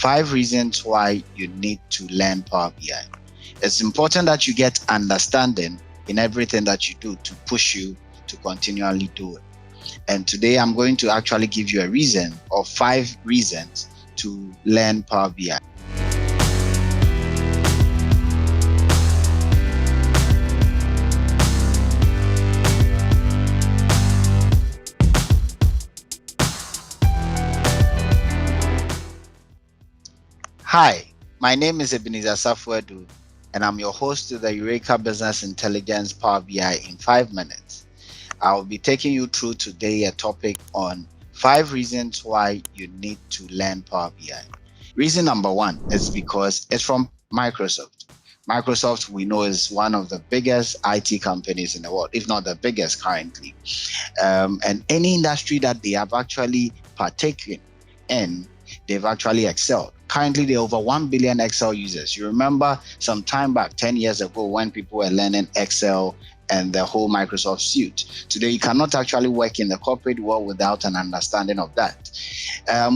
5 reasons why you need to learn Power BI. It's important that you get understanding in everything that you do to push you to continually do it. And today I'm going to actually give you a reason or 5 reasons to learn Power BI. Hi, my name is Ebenezer Safuedu, and I'm your host to the Eureka Business Intelligence Power BI in 5 minutes. I will be taking you through today a topic on 5 reasons why you need to learn Power BI. Reason number 1 is because it's from Microsoft. Microsoft, we know, is one of the biggest IT companies in the world, if not the biggest currently. And any industry that they have actually partaken in, they've actually excelled. Currently, there are over 1 billion Excel users. You remember some time back, 10 years ago, when people were learning Excel and the whole Microsoft suite. Today, you cannot actually work in the corporate world without an understanding of that.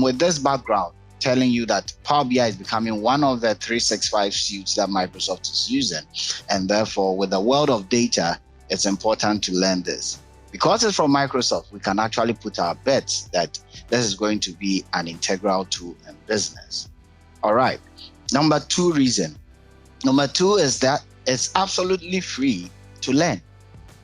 With this background, telling you that Power BI is becoming one of the 365 suites that Microsoft is using. And therefore, with the world of data, it's important to learn this. Because it's from Microsoft, we can actually put our bets that this is going to be an integral tool in business. All right. Number 2 reason. Number 2 is that it's absolutely free to learn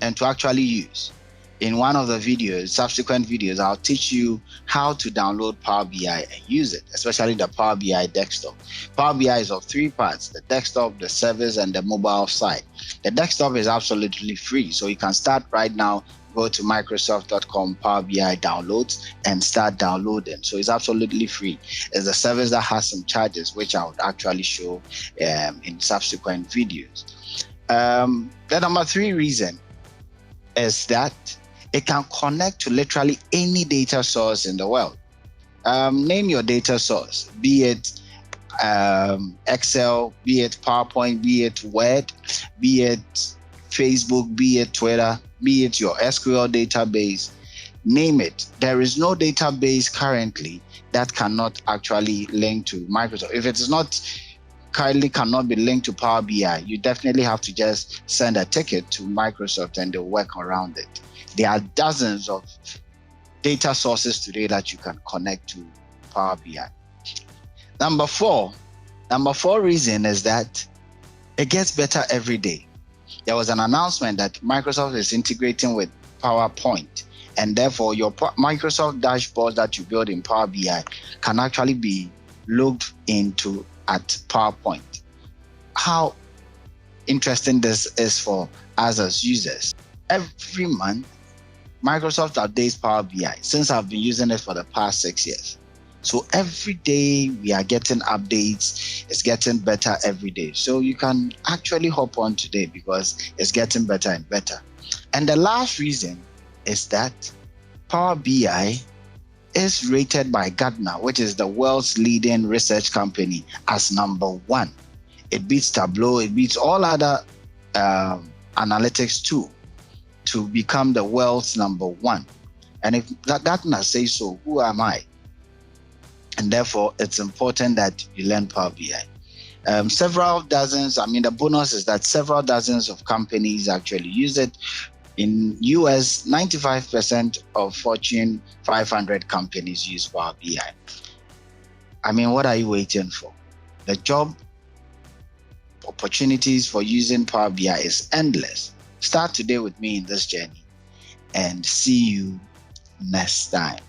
and to actually use. In one of the videos, subsequent videos, I'll teach you how to download Power BI and use it, especially the Power BI desktop. Power BI is of 3 parts: the desktop, the service, and the mobile side. The desktop is absolutely free, so you can start right now. Go to Microsoft.com Power BI downloads and start downloading. So it's absolutely free. It's a service that has some charges, which I would actually show in subsequent videos. The number 3 reason is that it can connect to literally any data source in the world. Name your data source, be it Excel, be it PowerPoint, be it Word, be it Facebook, be it Twitter, be it your SQL database, name it. There is no database currently that cannot actually link to Microsoft. If it is not currently cannot be linked to Power BI, you definitely have to just send a ticket to Microsoft and they'll work around it. There are dozens of data sources today that you can connect to Power BI. Number 4 reason is that it gets better every day. There was an announcement that Microsoft is integrating with PowerPoint, and therefore your Microsoft dashboard that you build in Power BI can actually be looked into at PowerPoint. How interesting this is for us as users. Every month, Microsoft updates Power BI since I've been using it for the past 6 years. So every day we are getting updates. It's getting better every day. So you can actually hop on today because it's getting better and better. And the last reason is that Power BI is rated by Gartner, which is the world's leading research company, as number 1. It beats Tableau, it beats all other analytics too, to become the world's number 1. And if Gartner says so, who am I? And therefore, it's important that you learn Power BI. Several dozens, the bonus is that several dozens of companies actually use it. In US, 95% of Fortune 500 companies use Power BI. What are you waiting for? The job opportunities for using Power BI is endless. Start today with me in this journey and see you next time.